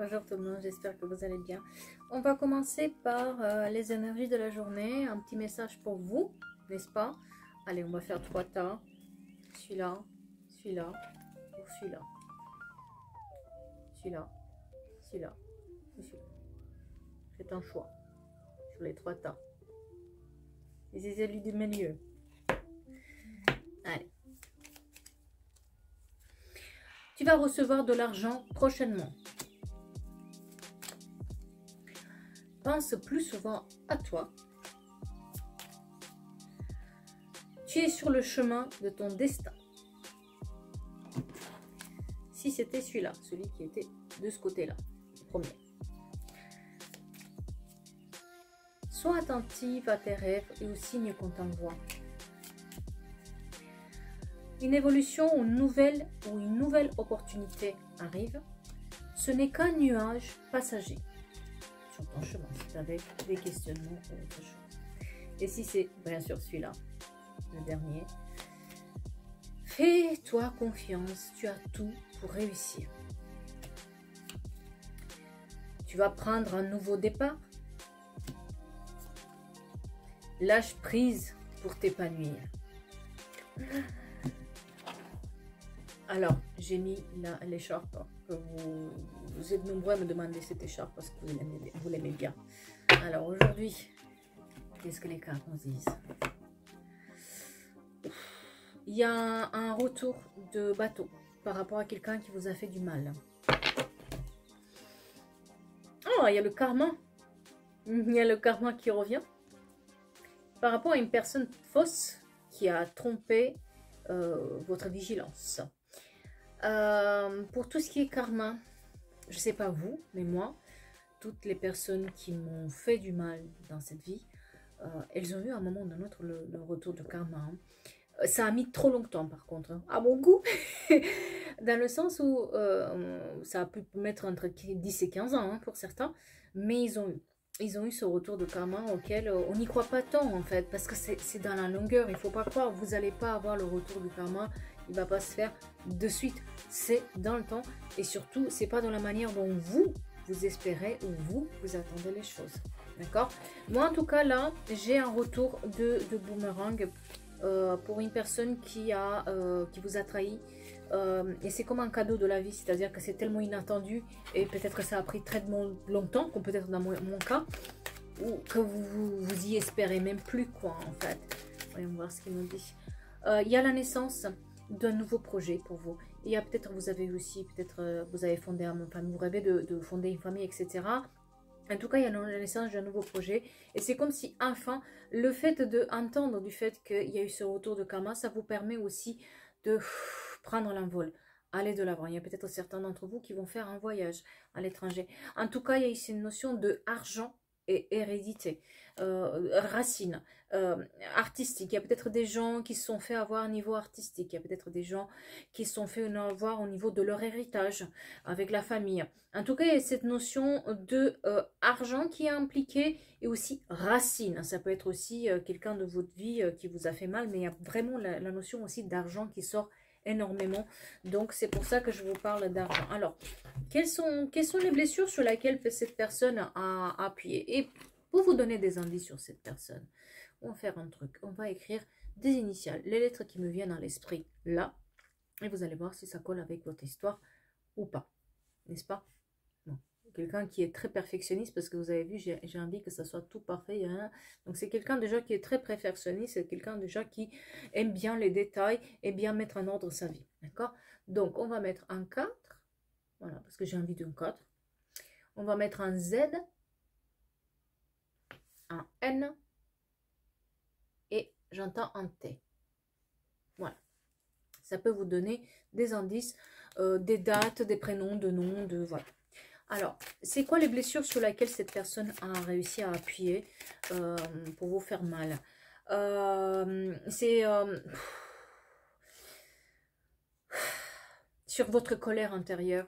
Bonjour tout le monde, j'espère que vous allez bien. On va commencer par les énergies de la journée. Un petit message pour vous, n'est-ce pas? Allez, on va faire 3 tas. Celui-là, celui-là, ou celui-là. Celui-là, celui-là, ou celui-là. Faites un choix sur les 3 tas. Et c'est celui du milieu. Allez. Tu vas recevoir de l'argent prochainement. Pense plus souvent à toi. Tu es sur le chemin de ton destin. Si c'était celui-là, celui qui était de ce côté-là, le premier. Sois attentive à tes rêves et aux signes qu'on t'envoie. Une évolution ou une nouvelle opportunité arrive. Ce n'est qu'un nuage passager sur ton chemin, c'est avec des questionnements ou autre chose. Et si c'est bien sûr celui-là, le dernier, fais-toi confiance, tu as tout pour réussir. Tu vas prendre un nouveau départ. Lâche prise pour t'épanouir. Alors, j'ai mis l'écharpe. Vous êtes nombreux à me demander cette écharpe parce que vous l'aimez bien. Alors aujourd'hui, qu'est-ce que les cartes nous disent? Il y a un retour de bateau par rapport à quelqu'un qui vous a fait du mal. Oh, il y a le karma. Il y a le karma qui revient. Par rapport à une personne fausse qui a trompé votre vigilance. Pour tout ce qui est karma, je ne sais pas vous, mais moi, toutes les personnes qui m'ont fait du mal dans cette vie, elles ont eu à un moment ou d'un autre le retour de karma. Ça a mis trop longtemps par contre, hein, à mon goût, dans le sens où ça a pu mettre entre 10 et 15 ans hein, pour certains, mais ils ont eu ce retour de karma auquel on n'y croit pas tant en fait, parce que c'est dans la longueur, il ne faut pas croire, vous n'allez pas avoir le retour du karma, il ne va pas se faire de suite, c'est dans le temps, et surtout, c'est pas dans la manière dont vous espérez ou vous attendez les choses, d'accord? Moi en tout cas là, j'ai un retour de boomerang pour une personne qui vous a trahi. Et c'est comme un cadeau de la vie, c'est-à-dire que c'est tellement inattendu et peut-être que ça a pris très longtemps, comme peut-être dans mon cas, ou que vous y espérez même plus quoi en fait. Voyons voir ce qu'il nous dit. Il y a la naissance d'un nouveau projet pour vous. Il y a peut-être, vous avez aussi, peut-être vous avez fondé une famille, vous rêvez de fonder une famille, etc. En tout cas, il y a la naissance d'un nouveau projet. Et c'est comme si, enfin, le fait d'entendre du fait qu'il y a eu ce retour de karma, ça vous permet aussi de prendre l'envol, aller de l'avant. Il y a peut-être certains d'entre vous qui vont faire un voyage à l'étranger. En tout cas, il y a ici une notion de argent et hérédité, racine, artistique. Il y a peut-être des gens qui se sont fait avoir au niveau artistique. Il y a peut-être des gens qui se sont fait avoir au niveau de leur héritage avec la famille. En tout cas, il y a cette notion de argent qui est impliquée et aussi racine. Ça peut être aussi quelqu'un de votre vie qui vous a fait mal, mais il y a vraiment la notion aussi d'argent qui sort énormément. Donc, c'est pour ça que je vous parle d'argent. Alors, quelles sont les blessures sur lesquelles cette personne a appuyé? Et pour vous donner des indices sur cette personne, on va faire un truc. On va écrire des initiales, les lettres qui me viennent à l'esprit là. Et vous allez voir si ça colle avec votre histoire ou pas. N'est-ce pas? Bon. Quelqu'un qui est très perfectionniste, parce que vous avez vu, j'ai envie que ça soit tout parfait. Hein. Donc c'est quelqu'un déjà qui est très perfectionniste, c'est quelqu'un déjà qui aime bien les détails et bien mettre en ordre sa vie. D'accord? Donc on va mettre un 4. Voilà, parce que j'ai envie d'un 4. On va mettre un Z, un N et j'entends un T. Voilà. Ça peut vous donner des indices, des dates, des prénoms, de noms, de... Voilà. Alors, c'est quoi les blessures sur lesquelles cette personne a réussi à appuyer pour vous faire mal? C'est sur votre colère intérieure.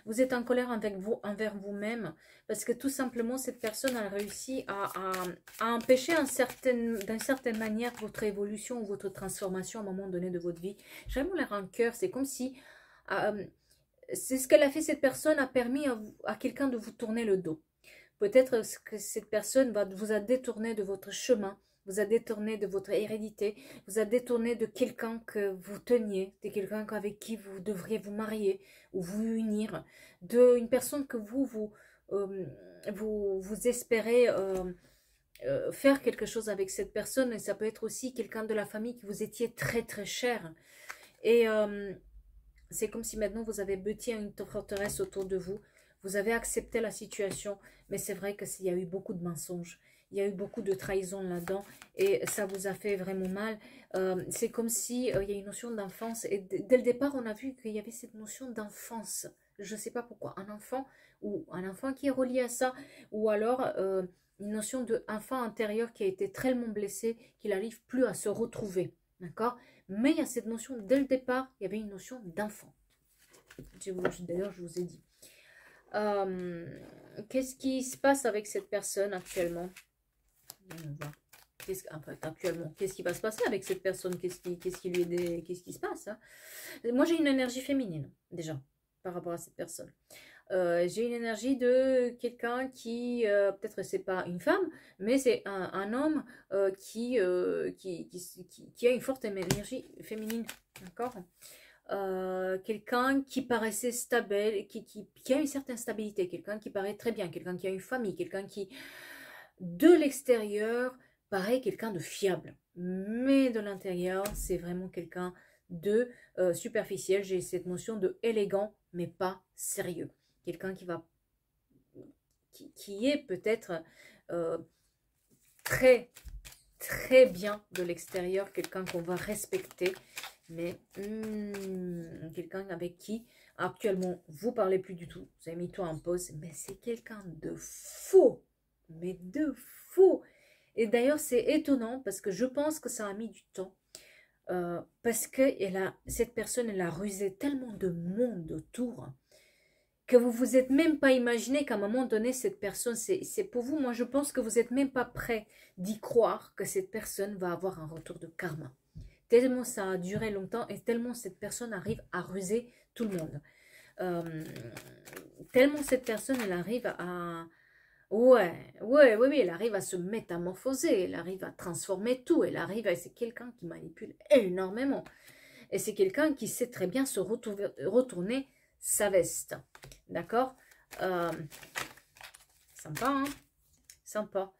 Vous êtes en colère envers vous-même parce que tout simplement, cette personne a réussi à empêcher d'une certaine manière votre évolution ou votre transformation à un moment donné de votre vie. J'ai vraiment la rancœur. C'est comme si c'est ce qu'elle a fait, cette personne a permis à quelqu'un de vous tourner le dos. Peut-être que cette personne vous a détourné de votre chemin, vous a détourné de votre hérédité, vous a détourné de quelqu'un que vous teniez, de quelqu'un avec qui vous devriez vous marier ou vous unir, d'une personne que vous espérez faire quelque chose avec cette personne. Et ça peut être aussi quelqu'un de la famille qui vous étiez très très cher. Et c'est comme si maintenant vous avez bâti une forteresse autour de vous. Vous avez accepté la situation, mais c'est vrai qu'il y a eu beaucoup de mensonges. Il y a eu beaucoup de trahison là-dedans et ça vous a fait vraiment mal. C'est comme si il y a une notion d'enfance. Et dès le départ, on a vu qu'il y avait cette notion d'enfance. Je ne sais pas pourquoi. Un enfant ou un enfant qui est relié à ça. Ou alors une notion d'enfant intérieur qui a été tellement blessé qu'il n'arrive plus à se retrouver. D'accord? Mais il y a cette notion, dès le départ, il y avait une notion d'enfant. D'ailleurs, je vous ai dit. Qu'est-ce qui se passe avec cette personne actuellement? Actuellement, qu'est-ce qui va se passer avec cette personne? Qu'est-ce qui se passe, hein? Moi, j'ai une énergie féminine, déjà, par rapport à cette personne. J'ai une énergie de quelqu'un qui, peut-être c'est pas une femme, mais c'est un homme qui a une forte énergie féminine, d'accord? Quelqu'un qui paraissait stable, qui a une certaine stabilité, quelqu'un qui paraît très bien, quelqu'un qui a une famille, quelqu'un qui, de l'extérieur, paraît quelqu'un de fiable. Mais de l'intérieur, c'est vraiment quelqu'un de superficiel. J'ai cette notion de élégant, mais pas sérieux. Quelqu'un qui est peut-être très, très bien de l'extérieur, quelqu'un qu'on va respecter, mais quelqu'un avec qui actuellement vous parlez plus du tout, vous avez mis tout en pause, mais c'est quelqu'un de faux, mais de faux. Et d'ailleurs c'est étonnant parce que je pense que ça a mis du temps, parce que cette personne elle a rusé tellement de monde autour que vous vous êtes même pas imaginé qu'à un moment donné cette personne, c'est pour vous, moi je pense que vous n'êtes même pas prêt d'y croire que cette personne va avoir un retour de karma. Tellement ça a duré longtemps et tellement cette personne arrive à ruser tout le monde. Tellement cette personne, elle arrive à... Oui, elle arrive à se métamorphoser, elle arrive à transformer tout, c'est quelqu'un qui manipule énormément. Et c'est quelqu'un qui sait très bien se retourner sa veste. D'accord? Sympa, hein? Sympa.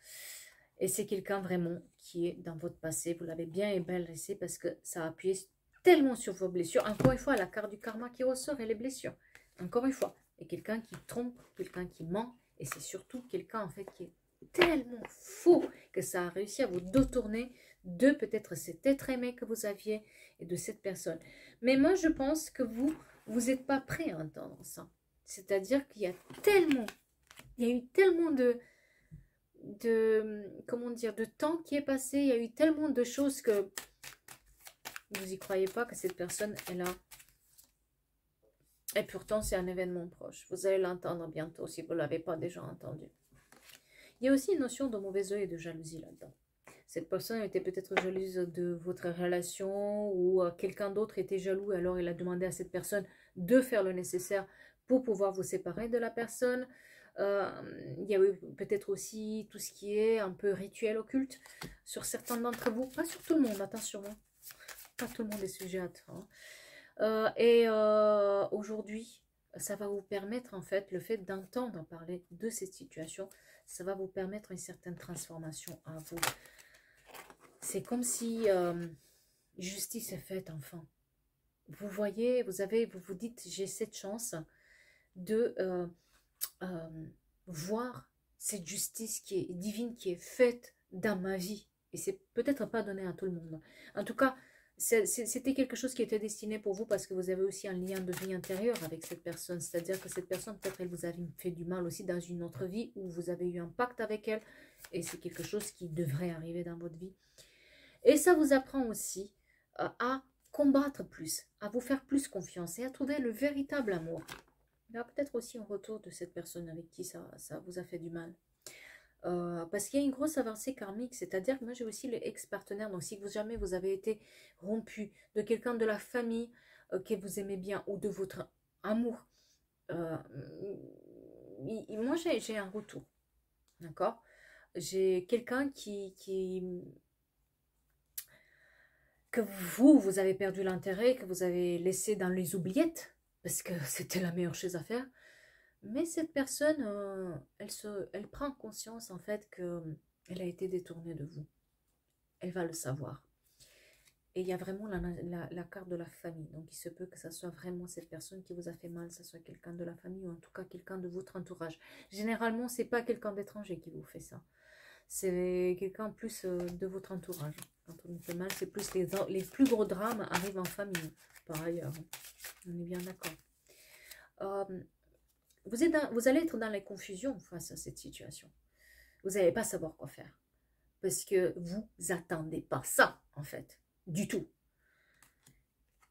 Et c'est quelqu'un vraiment qui est dans votre passé. Vous l'avez bien et bien laissé parce que ça a appuyé tellement sur vos blessures. Encore une fois, la carte du karma qui ressort et les blessures. Encore une fois. Et quelqu'un qui trompe, quelqu'un qui ment. Et c'est surtout quelqu'un en fait qui est tellement faux que ça a réussi à vous détourner de peut-être cet être aimé que vous aviez et de cette personne. Mais moi, je pense que vous n'êtes pas prêt à entendre ça. C'est-à-dire qu'il y a eu tellement comment dire, de temps qui est passé, il y a eu tellement de choses que vous n'y croyez pas que cette personne est là. Et pourtant, c'est un événement proche. Vous allez l'entendre bientôt si vous ne l'avez pas déjà entendu. Il y a aussi une notion de mauvais œil et de jalousie là-dedans. Cette personne était peut-être jalouse de votre relation ou quelqu'un d'autre était jaloux et alors il a demandé à cette personne de faire le nécessaire pour pouvoir vous séparer de la personne. Il y a eu peut-être aussi tout ce qui est un peu rituel occulte sur certains d'entre vous. Pas sur tout le monde, attention. Hein. Pas tout le monde est sujet à ça. Aujourd'hui, ça va vous permettre en fait, le fait d'entendre parler de cette situation, ça va vous permettre une certaine transformation à vous. C'est comme si justice est faite enfin. Vous voyez, vous vous dites, j'ai cette chance de voir cette justice qui est divine, qui est faite dans ma vie. Et c'est peut-être pas donné à tout le monde. En tout cas, c'était quelque chose qui était destiné pour vous parce que vous avez aussi un lien de vie intérieure avec cette personne. C'est-à-dire que cette personne, peut-être elle vous a fait du mal aussi dans une autre vie où vous avez eu un pacte avec elle. Et c'est quelque chose qui devrait arriver dans votre vie. Et ça vous apprend aussi à combattre plus, à vous faire plus confiance et à trouver le véritable amour. Il y a peut-être aussi un retour de cette personne avec qui ça vous a fait du mal. Parce qu'il y a une grosse avancée karmique, c'est-à-dire que moi j'ai aussi les ex-partenaires, donc si jamais vous avez été rompu de quelqu'un de la famille que vous aimez bien ou de votre amour. Moi, j'ai un retour. D'accord? J'ai quelqu'un que vous avez perdu l'intérêt, que vous avez laissé dans les oubliettes, parce que c'était la meilleure chose à faire. Mais cette personne, elle prend conscience en fait qu'elle a été détournée de vous. Elle va le savoir. Et il y a vraiment la carte de la famille. Donc, il se peut que ça soit vraiment cette personne qui vous a fait mal, que ce soit quelqu'un de la famille ou en tout cas quelqu'un de votre entourage. Généralement, ce n'est pas quelqu'un d'étranger qui vous fait ça. C'est quelqu'un plus de votre entourage. Quand on nous fait mal, c'est plus les plus gros drames arrivent en famille, par ailleurs. On est bien d'accord. Vous allez être dans la confusion face à cette situation. Vous n'allez pas savoir quoi faire. Parce que vous attendez pas ça, en fait. Du tout.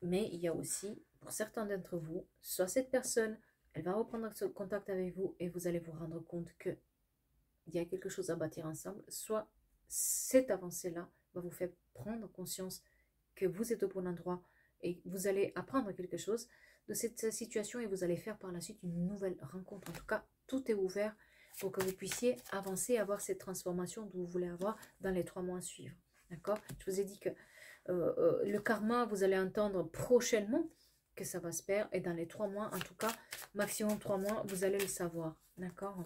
Mais il y a aussi, pour certains d'entre vous, soit cette personne, elle va reprendre ce contact avec vous et vous allez vous rendre compte que il y a quelque chose à bâtir ensemble, soit cette avancée-là va vous faire prendre conscience que vous êtes au bon endroit et vous allez apprendre quelque chose de cette situation et vous allez faire par la suite une nouvelle rencontre. En tout cas, tout est ouvert pour que vous puissiez avancer, avoir cette transformation que vous voulez avoir dans les 3 mois à suivre. D'accord? Je vous ai dit que le karma, vous allez entendre prochainement que ça va se faire et dans les 3 mois, en tout cas, maximum 3 mois, vous allez le savoir. D'accord?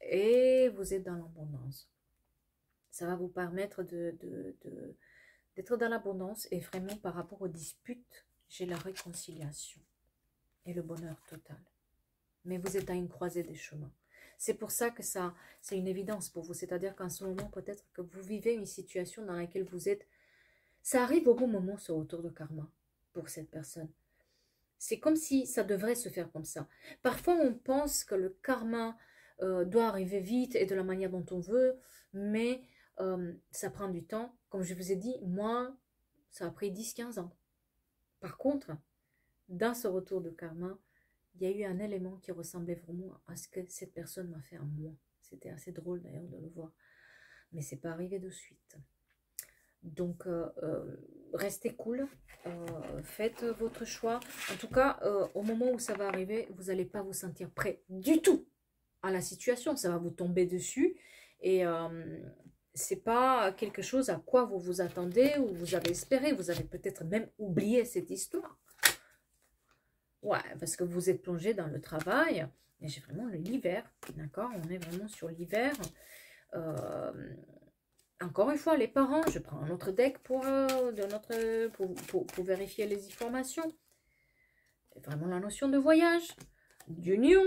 Et vous êtes dans l'abondance. Ça va vous permettre d'être dans l'abondance et vraiment par rapport aux disputes, j'ai la réconciliation et le bonheur total. Mais vous êtes à une croisée des chemins. C'est pour ça que c'est une évidence pour vous. C'est-à-dire qu'en ce moment, peut-être que vous vivez une situation dans laquelle vous êtes. Ça arrive au bon moment, ce retour de karma, pour cette personne. C'est comme si ça devrait se faire comme ça. Parfois, on pense que le karma doit arriver vite et de la manière dont on veut, mais ça prend du temps. Comme je vous ai dit, moi, ça a pris 10-15 ans. Par contre, dans ce retour de karma, il y a eu un élément qui ressemblait vraiment à ce que cette personne m'a fait à moi. C'était assez drôle d'ailleurs de le voir. Mais c'est pas arrivé de suite. Donc, restez cool, faites votre choix. En tout cas, au moment où ça va arriver, vous n'allez pas vous sentir prêt du tout à la situation. Ça va vous tomber dessus et c'est pas quelque chose à quoi vous vous attendez ou vous avez espéré. Vous avez peut-être même oublié cette histoire. Ouais, parce que vous êtes plongé dans le travail. Et j'ai vraiment l'hiver, d'accord? On est vraiment sur l'hiver. Encore une fois, les parents, je prends un autre deck pour vérifier les informations. Vraiment la notion de voyage, d'union.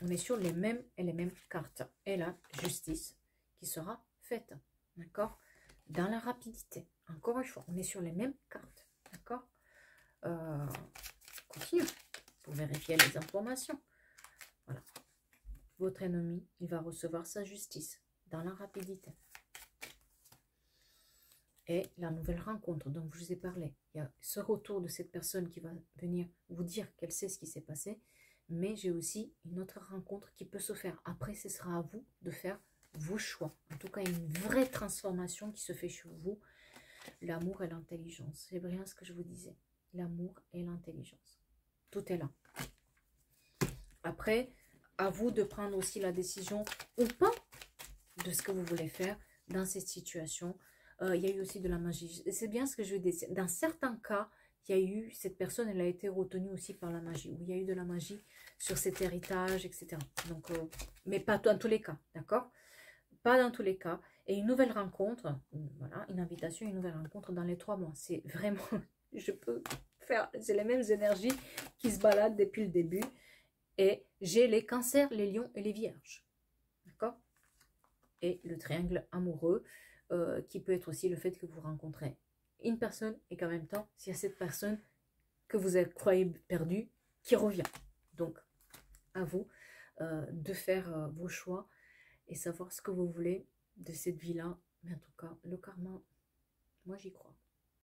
On est sur les mêmes et les mêmes cartes. Et la justice qui sera faite. D'accord? Dans la rapidité. Encore une fois, on est sur les mêmes cartes. D'accord? Continue pour vérifier les informations. Voilà. Votre ennemi, il va recevoir sa justice dans la rapidité. Et la nouvelle rencontre dont je vous ai parlé. Il y a ce retour de cette personne qui va venir vous dire qu'elle sait ce qui s'est passé. Mais j'ai aussi une autre rencontre qui peut se faire. Après, ce sera à vous de faire vos choix. En tout cas, une vraie transformation qui se fait chez vous. L'amour et l'intelligence. C'est bien ce que je vous disais. L'amour et l'intelligence. Tout est là. Après, à vous de prendre aussi la décision ou pas de ce que vous voulez faire dans cette situation. Il y a eu aussi de la magie. C'est bien ce que je veux dire. Dans certains cas, il y a eu, cette personne, elle a été retenue aussi par la magie. Où il y a eu de la magie sur cet héritage, etc. Donc, mais pas dans tous les cas, d'accord? Pas dans tous les cas. Et une nouvelle rencontre, voilà, une invitation, une nouvelle rencontre dans les 3 mois. C'est vraiment, je peux faire, c'est les mêmes énergies qui se baladent depuis le début. Et j'ai les cancers, les lions et les vierges. D'accord? Et le triangle amoureux, qui peut être aussi le fait que vous rencontrez une personne et qu'en même temps, s'il y a cette personne que vous avez croyez perdue, qui revient. Donc, à vous de faire vos choix et savoir ce que vous voulez de cette vie-là. Mais en tout cas, le karma, moi j'y crois.